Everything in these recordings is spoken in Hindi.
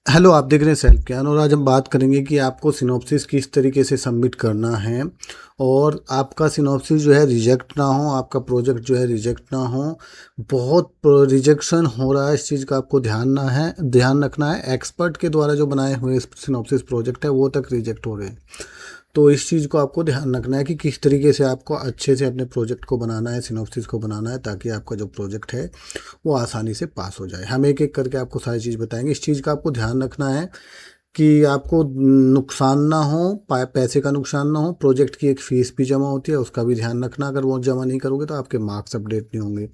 हेलो, आप देख रहे हैं सेल्फ ज्ञान और आज हम बात करेंगे कि आपको सिनॉप्सिस किस तरीके से सबमिट करना है और आपका सिनॉप्सिस जो है रिजेक्ट ना हो, आपका प्रोजेक्ट जो है रिजेक्ट ना हो। बहुत रिजेक्शन हो रहा है, इस चीज़ का आपको ध्यान रखना है। एक्सपर्ट के द्वारा जो बनाए हुए सिनॉप्सिस प्रोजेक्ट है वो तक रिजेक्ट हो रहे हैं। तो इस चीज़ को आपको ध्यान रखना है कि किस तरीके से आपको अच्छे से अपने प्रोजेक्ट को बनाना है, सिनॉप्सिस को बनाना है, ताकि आपका जो प्रोजेक्ट है वो आसानी से पास हो जाए। हम एक एक करके आपको सारी चीज़ बताएंगे। इस चीज़ का आपको ध्यान रखना है कि आपको नुकसान ना हो, पैसे का नुकसान ना हो। प्रोजेक्ट की एक फ़ीस भी जमा होती है, उसका भी ध्यान रखना। अगर वो जमा नहीं करोगे तो आपके मार्क्स अपडेट नहीं होंगे।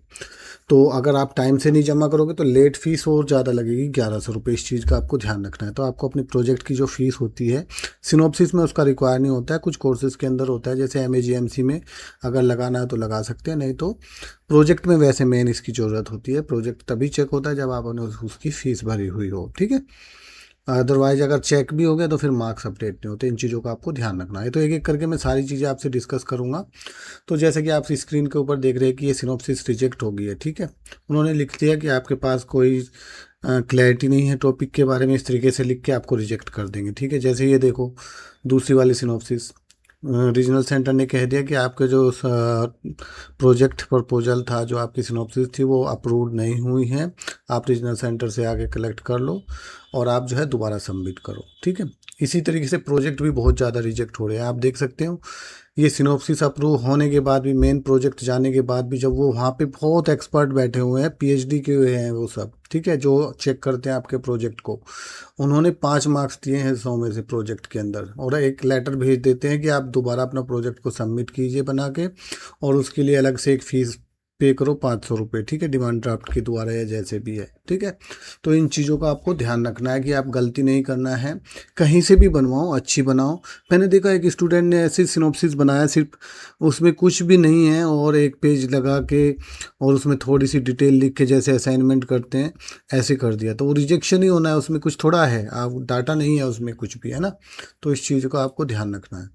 तो अगर आप टाइम से नहीं जमा करोगे तो लेट फ़ीस और ज़्यादा लगेगी, 1100 रुपये। इस चीज़ का आपको ध्यान रखना है। तो आपको अपनी प्रोजेक्ट की जो फ़ीस होती है, सिनॉप्सिस में उसका रिक्वायर नहीं होता है, कुछ कोर्सेज़ के अंदर होता है, जैसे MAGMC में अगर लगाना है तो लगा सकते हैं, नहीं तो प्रोजेक्ट में वैसे मेन इसकी ज़रूरत होती है। प्रोजेक्ट तभी चेक होता है जब आपने उसकी फ़ीस भरी हुई हो, ठीक है। अदरवाइज अगर चेक भी हो गया तो फिर मार्क्स अपडेट नहीं होते। इन चीज़ों का आपको ध्यान रखना है। तो एक एक करके मैं सारी चीज़ें आपसे डिस्कस करूंगा। तो जैसे कि आप स्क्रीन के ऊपर देख रहे हैं कि ये सिनॉप्सिस रिजेक्ट हो गई है, ठीक है। उन्होंने लिख दिया कि आपके पास कोई क्लैरिटी नहीं है टॉपिक के बारे में, इस तरीके से लिख के आपको रिजेक्ट कर देंगे, ठीक है। जैसे ये देखो, दूसरी वाली सिनॉप्सिस, रीजनल सेंटर ने कह दिया कि आपके जो प्रोजेक्ट प्रपोजल था, जो आपकी सिनॉप्सिस थी, वो अप्रूव नहीं हुई है। आप रीजनल सेंटर से आगे कलेक्ट कर लो और आप जो है दोबारा सबमिट करो, ठीक है। इसी तरीके से प्रोजेक्ट भी बहुत ज़्यादा रिजेक्ट हो रहे हैं, आप देख सकते हो। ये सिनॉप्सिस अप्रूव होने के बाद भी, मेन प्रोजेक्ट जाने के बाद भी, जब वो वहाँ पे बहुत एक्सपर्ट बैठे हुए हैं, PhD के हुए हैं वो सब, ठीक है, जो चेक करते हैं आपके प्रोजेक्ट को, उन्होंने 5 मार्क्स दिए हैं 100 में से प्रोजेक्ट के अंदर, और एक लेटर भेज देते हैं कि आप दोबारा अपना प्रोजेक्ट को सबमिट कीजिए बना के, और उसके लिए अलग से एक फ़ीस पे करो, 500 रुपये, ठीक है, डिमांड ड्राफ्ट के द्वारा या जैसे भी है, ठीक है। तो इन चीज़ों का आपको ध्यान रखना है कि आप गलती नहीं करना है। कहीं से भी बनवाओ, अच्छी बनाओ। मैंने देखा एक स्टूडेंट ने ऐसी सिनॉप्सिस बनाया, सिर्फ उसमें कुछ भी नहीं है और एक पेज लगा के और उसमें थोड़ी सी डिटेल लिख के, जैसे असाइनमेंट करते हैं, ऐसे कर दिया। तो वो रिजेक्शन ही होना है, उसमें कुछ थोड़ा है, आप डाटा नहीं है उसमें कुछ भी, है ना। तो इस चीज़ का आपको ध्यान रखना है।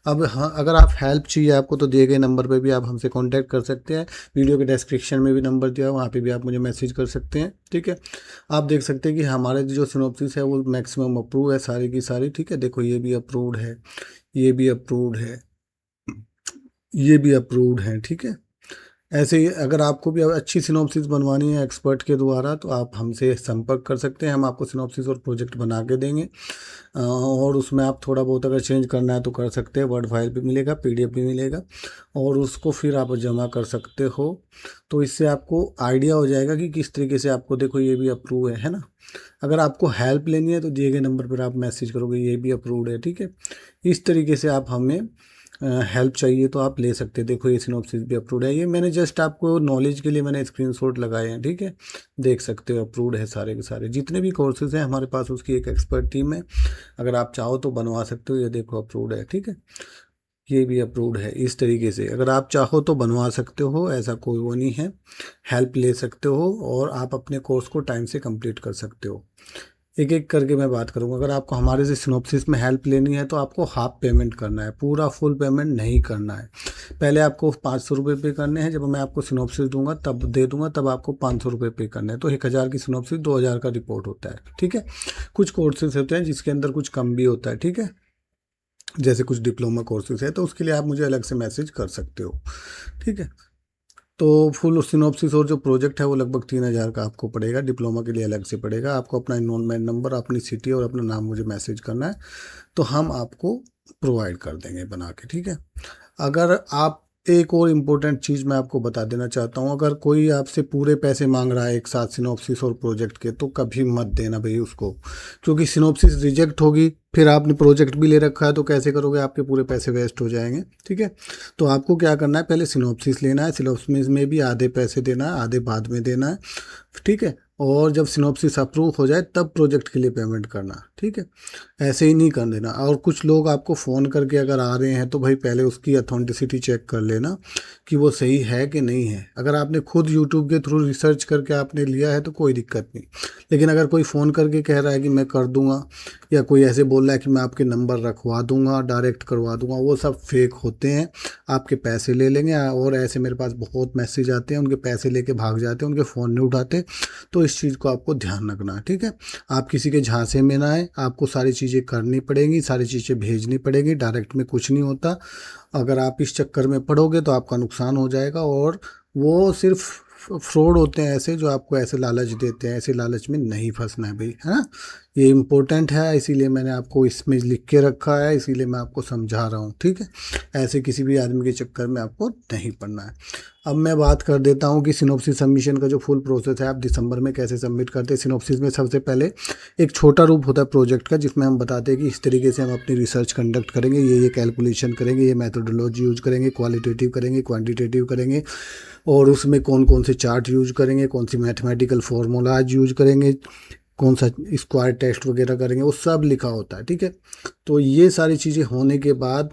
अब हाँ, अगर आप हेल्प चाहिए आपको तो दिए गए नंबर पे भी आप हमसे कांटेक्ट कर सकते हैं। वीडियो के डिस्क्रिप्शन में भी नंबर दिया है, वहाँ पे भी आप मुझे मैसेज कर सकते हैं, ठीक है। आप देख सकते हैं कि हमारे जो सिनॉप्सिस है वो मैक्सिमम अप्रूव है, सारी की सारी, ठीक है। देखो, ये भी अप्रूव्ड है, ये भी अप्रूव्ड है, ये भी अप्रूव्ड है, ठीक है। ऐसे ही अगर आपको भी अच्छी सिनॉप्सिस बनवानी है एक्सपर्ट के द्वारा तो आप हमसे संपर्क कर सकते हैं। हम आपको सिनॉप्सिस और प्रोजेक्ट बना के देंगे, और उसमें आप थोड़ा बहुत अगर चेंज करना है तो कर सकते हैं। वर्ड फाइल भी मिलेगा, PDF भी मिलेगा, और उसको फिर आप जमा कर सकते हो। तो इससे आपको आइडिया हो जाएगा कि किस तरीके से आपको, देखो ये भी अप्रूव है ना। अगर आपको हेल्प लेनी है तो दिए गए नंबर पर आप मैसेज करोगे, ये भी अप्रूव्ड है, ठीक है। इस तरीके से आप हमें हेल्प चाहिए तो आप ले सकते हैं। देखो, ये सिनॉप्सिस भी अप्रूव्ड है। ये मैंने जस्ट आपको नॉलेज के लिए मैंने स्क्रीनशॉट लगाए हैं, ठीक है। देख सकते हो, अप्रूव्ड है सारे के सारे। जितने भी कोर्सेज हैं हमारे पास, उसकी एक एक्सपर्ट टीम है। अगर आप चाहो तो बनवा सकते हो। ये देखो, अप्रूव्ड है, ठीक है। ये भी अप्रूव्ड है। इस तरीके से अगर आप चाहो तो बनवा सकते हो, ऐसा कोई वो नहीं है। हेल्प ले सकते हो और आप अपने कोर्स को टाइम से कंप्लीट कर सकते हो। एक एक करके मैं बात करूंगा। अगर आपको हमारे से सिनॉप्सिस में हेल्प लेनी है तो आपको हाफ पेमेंट करना है, पूरा फुल पेमेंट नहीं करना है। पहले आपको 500 रुपये पे करने हैं। जब मैं आपको सिनॉप्सिस दूंगा तब दे दूंगा, तब आपको 500 रुपये पे करने हैं। तो 1000 की सिनॉप्सिस 2000 का रिपोर्ट होता है, ठीक है। कुछ कोर्सेज होते हैं जिसके अंदर कुछ कम भी होता है, ठीक है। जैसे कुछ डिप्लोमा कोर्सेज है तो उसके लिए आप मुझे अलग से मैसेज कर सकते हो, ठीक है। तो फुल सिनॉप्सिस और जो प्रोजेक्ट है वो लगभग 3000 का आपको पड़ेगा। डिप्लोमा के लिए अलग से पड़ेगा। आपको अपना इनरोलमेंट नंबर, अपनी सिटी और अपना नाम मुझे मैसेज करना है, तो हम आपको प्रोवाइड कर देंगे बना के, ठीक है। अगर आप, एक और इम्पोर्टेंट चीज़ मैं आपको बता देना चाहता हूँ, अगर कोई आपसे पूरे पैसे मांग रहा है एक साथ सिनॉप्सिस और प्रोजेक्ट के, तो कभी मत देना भाई उसको, क्योंकि सिनॉप्सिस रिजेक्ट होगी, फिर आपने प्रोजेक्ट भी ले रखा है तो कैसे करोगे, आपके पूरे पैसे वेस्ट हो जाएंगे, ठीक है। तो आपको क्या करना है, पहले सिनॉप्सिस लेना है। सिनॉप्सिस में भी आधे पैसे देना है, आधे बाद में देना है, ठीक है। और जब सिनॉप्सिस अप्रूव हो जाए तब प्रोजेक्ट के लिए पेमेंट करना, ठीक है। ऐसे ही नहीं कर देना। और कुछ लोग आपको फ़ोन करके अगर आ रहे हैं तो भाई पहले उसकी अथेंटिसिटी चेक कर लेना कि वो सही है कि नहीं है। अगर आपने खुद यूट्यूब के थ्रू रिसर्च करके आपने लिया है तो कोई दिक्कत नहीं। लेकिन अगर कोई फ़ोन करके कह रहा है कि मैं कर दूंगा, या कोई ऐसे बोल रहा है कि मैं आपके नंबर रखवा दूंगा, डायरेक्ट करवा दूंगा, वो सब फेक होते हैं। आपके पैसे ले लेंगे। और ऐसे मेरे पास बहुत मैसेज आते हैं, उनके पैसे लेके भाग जाते हैं, उनके फ़ोन नहीं उठाते। तो इस इस चीज़ को आपको ध्यान रखना है, ठीक है। आप किसी के झांसे में ना आए, आपको सारी चीज़ें करनी पड़ेंगी, सारी चीज़ें भेजनी पड़ेंगी, डायरेक्ट में कुछ नहीं होता। अगर आप इस चक्कर में पड़ोगे तो आपका नुकसान हो जाएगा। और वो सिर्फ फ्रॉड होते हैं ऐसे, जो आपको ऐसे लालच देते हैं, ऐसे लालच में नहीं फंसना है भाई, है ना। ये इम्पोर्टेंट है, इसीलिए मैंने आपको इसमें लिख के रखा है, इसीलिए मैं आपको समझा रहा हूँ, ठीक है। ऐसे किसी भी आदमी के चक्कर में आपको नहीं पड़ना है। अब मैं बात कर देता हूँ कि सिनॉप्सिस सबमिशन का जो फुल प्रोसेस है, आप दिसंबर में कैसे सबमिट करते हैं। सिनॉप्सिस में सबसे पहले एक छोटा रूप होता है प्रोजेक्ट का, जिसमें हम बताते हैं कि इस तरीके से हम अपनी रिसर्च कंडक्ट करेंगे, ये कैलकुलेशन करेंगे, ये मेथोडोलॉजी यूज करेंगे, क्वालिटेटिव करेंगे, क्वांटिटेटिव करेंगे, और उसमें कौन कौन से चार्ट यूज करेंगे, कौन सी मैथमेटिकल फार्मूलाज यूज करेंगे, कौन सा स्क्वायर टेस्ट वगैरह करेंगे, वो सब लिखा होता है, ठीक है। तो ये सारी चीज़ें होने के बाद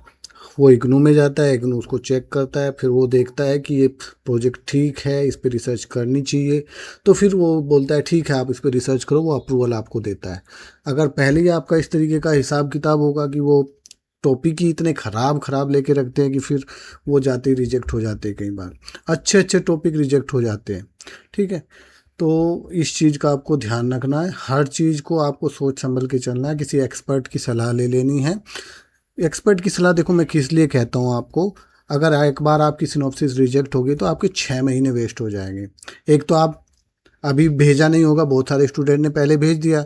वो इग्नू में जाता है, इग्नू उसको चेक करता है, फिर वो देखता है कि ये प्रोजेक्ट ठीक है, इस पर रिसर्च करनी चाहिए, तो फिर वो बोलता है ठीक है आप इस पर रिसर्च करो, वो अप्रूवल आपको देता है। अगर पहले ही आपका इस तरीके का हिसाब किताब होगा कि वो टॉपिक ही इतने ख़राब ख़राब लेके रखते हैं कि फिर वो जाते ही रिजेक्ट हो जाते हैं, कई बार अच्छे अच्छे टॉपिक रिजेक्ट हो जाते हैं, ठीक है। तो इस चीज़ का आपको ध्यान रखना है, हर चीज़ को आपको सोच संभल के चलना है, किसी एक्सपर्ट की सलाह ले लेनी है। एक्सपर्ट की सलाह देखो मैं किस लिए कहता हूँ आपको, अगर एक बार आपकी सिनॉप्सिस रिजेक्ट होगी तो आपके 6 महीने वेस्ट हो जाएंगे। एक तो आप अभी भेजा नहीं होगा, बहुत सारे स्टूडेंट ने पहले भेज दिया,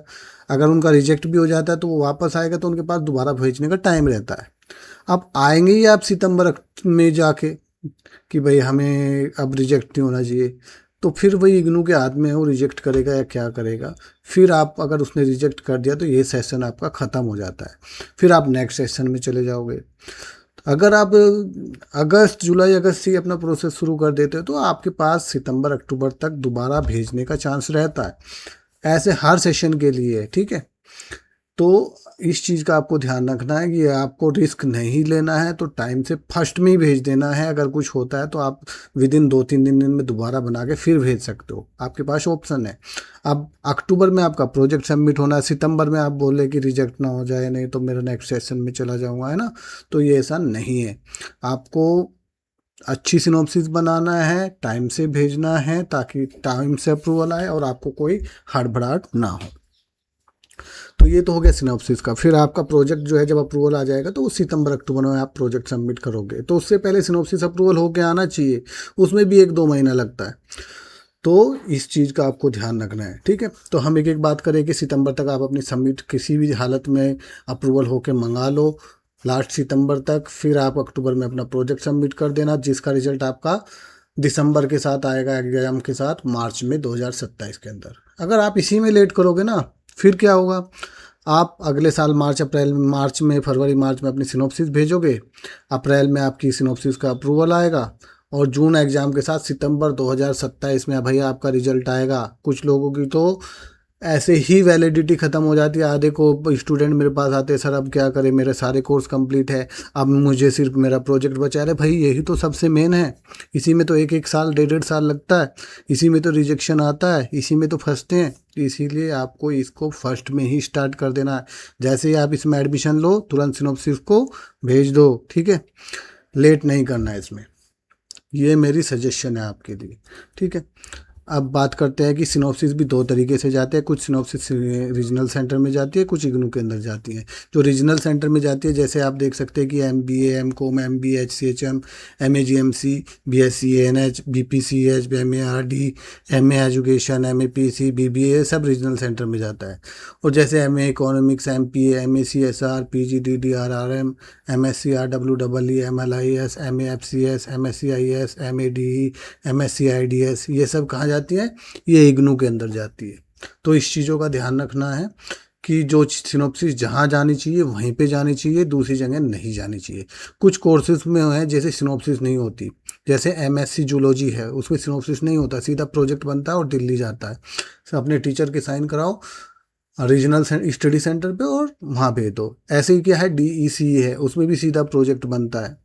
अगर उनका रिजेक्ट भी हो जाता है तो वो वापस आएगा तो उनके पास दोबारा भेजने का टाइम रहता है। अब आएंगे ही आप सितंबर में जाके कि भाई हमें अब रिजेक्ट नहीं होना चाहिए, तो फिर वही इग्नू के हाथ में है, वो रिजेक्ट करेगा या क्या करेगा। फिर आप अगर उसने रिजेक्ट कर दिया तो ये सेशन आपका ख़त्म हो जाता है, फिर आप नेक्स्ट सेशन में चले जाओगे। अगर आप अगस्त जुलाई अगस्त से ही अपना प्रोसेस शुरू कर देते हो तो आपके पास सितंबर अक्टूबर तक दोबारा भेजने का चांस रहता है, ऐसे हर सेशन के लिए है, ठीक है। तो इस चीज़ का आपको ध्यान रखना है कि आपको रिस्क नहीं लेना है, तो टाइम से फर्स्ट में ही भेज देना है। अगर कुछ होता है तो आप विद इन 2-3 दिन में दोबारा बना के फिर भेज सकते हो, आपके पास ऑप्शन है। अब अक्टूबर में आपका प्रोजेक्ट सबमिट होना है, सितंबर में आप बोले कि रिजेक्ट ना हो जाए, नहीं तो मेरा नेक्स्ट सेशन में चला जाऊँगा, है ना। तो ये ऐसा नहीं है, आपको अच्छी सिनॉप्सिस बनाना है, टाइम से भेजना है ताकि टाइम से अप्रूवल आए और आपको कोई हड़बड़ाहट ना हो। तो ये तो हो गया सिनॉप्सिस का। फिर आपका प्रोजेक्ट जो है जब अप्रूवल आ जाएगा तो उस सितंबर अक्टूबर में आप प्रोजेक्ट सबमिट करोगे, तो उससे पहले सिनॉप्सिस अप्रूवल होके आना चाहिए, उसमें भी 1-2 महीना लगता है। तो इस चीज़ का आपको ध्यान रखना है, ठीक है। तो हम एक एक बात करें कि सितंबर तक आप अपनी सबमिट किसी भी हालत में अप्रूवल होके मंगा लो, लास्ट सितंबर तक। फिर आप अक्टूबर में अपना प्रोजेक्ट सबमिट कर देना, जिसका रिजल्ट आपका दिसंबर के साथ आएगा, एग्जाम के साथ मार्च में 2027 के अंदर। अगर आप इसी में लेट करोगे ना, फिर क्या होगा, आप अगले साल फरवरी मार्च में अपनी सिनॉप्सिस भेजोगे, अप्रैल में आपकी सिनॉप्सिस का अप्रूवल आएगा, और जून एग्ज़ाम के साथ सितंबर 2027 में भैया आपका रिजल्ट आएगा। कुछ लोगों की तो ऐसे ही वैलिडिटी ख़त्म हो जाती है। आधे को स्टूडेंट मेरे पास आते हैं, सर अब क्या करें, मेरे सारे कोर्स कंप्लीट है, अब मुझे सिर्फ मेरा प्रोजेक्ट बचा है। भाई यही तो सबसे मेन है, इसी में तो 1-1 साल 1.5-1.5 साल लगता है, इसी में तो रिजेक्शन आता है, इसी में तो फंसते हैं। इसीलिए आपको इसको फर्स्ट में ही स्टार्ट कर देना है। जैसे ही आप इसमें एडमिशन लो तुरंत सिनॉप्सिस को भेज दो, ठीक है, लेट नहीं करना है इसमें। ये मेरी सजेशन है आपके लिए, ठीक है। अब बात करते हैं कि सिनॉप्सिस भी 2 तरीके से जाते हैं, कुछ सिनॉप्सिस रीजनल सेंटर में जाती है, कुछ इग्नू के अंदर जाती है। जो रीजनल सेंटर में जाती है, जैसे आप देख सकते हैं कि MBA MCOM MBA HCHM MA GMC BSc ANH BPCH MARD MA education MAPC BBA सब रीजनल सेंटर में जाता है। और जैसे MA economics MPA MA CSR PG DD RRM MSc REE MLIS MA FCS MSc IS MA DE MSc IDS, ये सब कहाँ जाती है, ये इग्नू के अंदर जाती है। तो इस चीज़ों का ध्यान रखना है कि जो सिनॉप्सिस जहाँ जानी चाहिए वहीं पे जानी चाहिए, दूसरी जगह नहीं जानी चाहिए। कुछ कोर्सेज में है जैसे सिनॉप्सिस नहीं होती, जैसे MSc जूलॉजी है, उसमें सिनॉप्सिस नहीं होता, सीधा प्रोजेक्ट बनता है और दिल्ली जाता है। तो अपने टीचर के साइन कराओ रीजनल स्टडी सेंटर पे और वहाँ भेज दो। ऐसे ही क्या है DEC है, उसमें भी सीधा प्रोजेक्ट बनता है।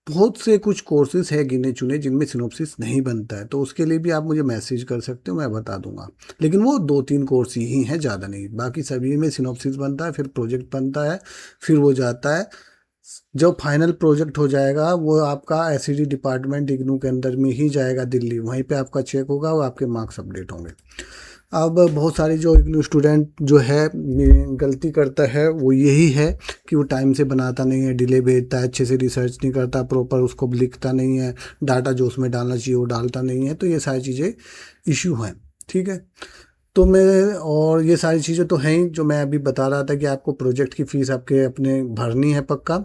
बहुत से कुछ कोर्सेज है गिने चुने जिनमें सिनॉप्सिस नहीं बनता है, तो उसके लिए भी आप मुझे मैसेज कर सकते हो, मैं बता दूंगा। लेकिन वो 2-3 कोर्स ही हैं, ज़्यादा नहीं, बाकी सभी में सिनॉप्सिस बनता है, फिर प्रोजेक्ट बनता है, फिर वो जाता है जो फाइनल प्रोजेक्ट हो जाएगा वो आपका एसईडी डिपार्टमेंट इग्नू के अंदर में ही जाएगा दिल्ली, वहीं पे आपका चेक होगा और आपके मार्क्स अपडेट होंगे। अब बहुत सारी जो इग्नू स्टूडेंट जो है गलती करता है वो यही है कि वो टाइम से बनाता नहीं है, डिले भेजता है, अच्छे से रिसर्च नहीं करता, प्रॉपर उसको लिखता नहीं है, डाटा जो उसमें डालना चाहिए वो डालता नहीं है, तो ये सारी चीज़ें इश्यू हैं। ठीक है, तो मैं और ये सारी चीज़ें तो हैं ही जो मैं अभी बता रहा था कि आपको प्रोजेक्ट की फ़ीस आपके अपने भरनी है पक्का।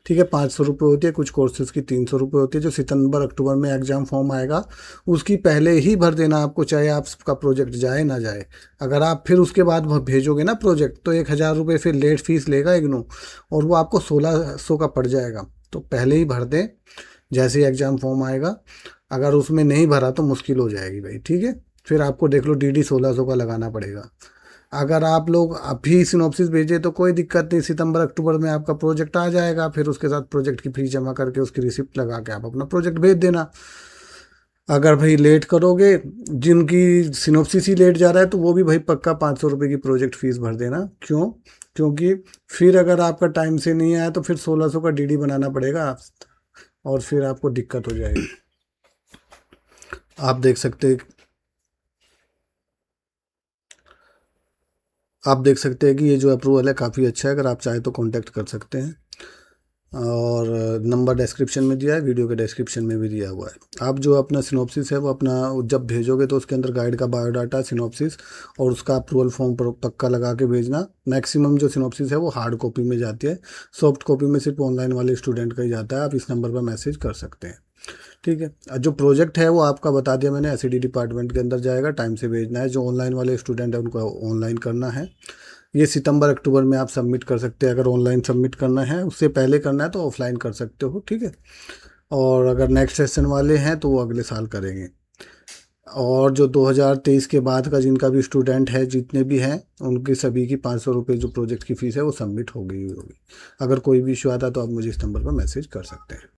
ठीक है, 500 रुपये होती है, कुछ कोर्सेज़ की 300 रुपये होती है। जो सितंबर अक्टूबर में एग्ज़ाम फॉर्म आएगा उसकी पहले ही भर देना आपको, चाहे आपका प्रोजेक्ट जाए ना जाए। अगर आप फिर उसके बाद भेजोगे ना प्रोजेक्ट तो 1,000 रुपये फिर लेट फीस लेगा इग्नू, और वो आपको 1600 का पड़ जाएगा। तो पहले ही भर दें जैसे ही एग्ज़ाम फॉर्म आएगा, अगर उसमें नहीं भरा तो मुश्किल हो जाएगी भाई। ठीक है, फिर आपको देख लो DD 1600 का लगाना पड़ेगा। अगर आप लोग अभी सिनॉप्सिस भेजे तो कोई दिक्कत नहीं, सितंबर अक्टूबर में आपका प्रोजेक्ट आ जाएगा, फिर उसके साथ प्रोजेक्ट की फीस जमा करके उसकी रिसिप्ट लगा के आप अपना प्रोजेक्ट भेज देना। अगर भाई लेट करोगे, जिनकी सिनॉप्सिस ही लेट जा रहा है तो वो भी भाई पक्का 500 रुपये की प्रोजेक्ट फीस भर देना। क्यों? क्योंकि फिर अगर आपका टाइम से नहीं आया तो फिर 1600 का DD बनाना पड़ेगा और फिर आपको दिक्कत हो जाएगी। आप देख सकते हैं कि ये जो अप्रूवल है काफ़ी अच्छा है। अगर आप चाहें तो कांटेक्ट कर सकते हैं, और नंबर डिस्क्रिप्शन में दिया है, वीडियो के डिस्क्रिप्शन में भी दिया हुआ है। आप जो अपना सिनॉप्सिस है वो अपना जब भेजोगे तो उसके अंदर गाइड का बायोडाटा, सिनॉप्सिस और उसका अप्रूवल फॉर्म पर पक्का लगा के भेजना। मैक्सिमम जो सिनॉप्सिस है वो हार्ड कॉपी में जाती है, सॉफ्ट कॉपी में सिर्फ ऑनलाइन वाले स्टूडेंट का ही जाता है। आप इस नंबर पर मैसेज कर सकते हैं। ठीक है, जो प्रोजेक्ट है वो आपका बता दिया मैंने, एसईडी डिपार्टमेंट के अंदर जाएगा, टाइम से भेजना है। जो ऑनलाइन वाले स्टूडेंट है उनको ऑनलाइन करना है। ये सितंबर अक्टूबर में आप सबमिट कर सकते हैं। अगर ऑनलाइन सबमिट करना है, उससे पहले करना है तो ऑफलाइन कर सकते हो। ठीक है, और अगर नेक्स्ट सेशन वाले हैं तो वो अगले साल करेंगे। और जो 2023 के बाद का जिनका भी स्टूडेंट है, जितने भी हैं, उनकी सभी की 500 रुपये जो प्रोजेक्ट की फ़ीस है वो सबमिट हो गई होगी। अगर कोई भी इशू आता तो आप मुझे इस नंबर पर मैसेज कर सकते हैं।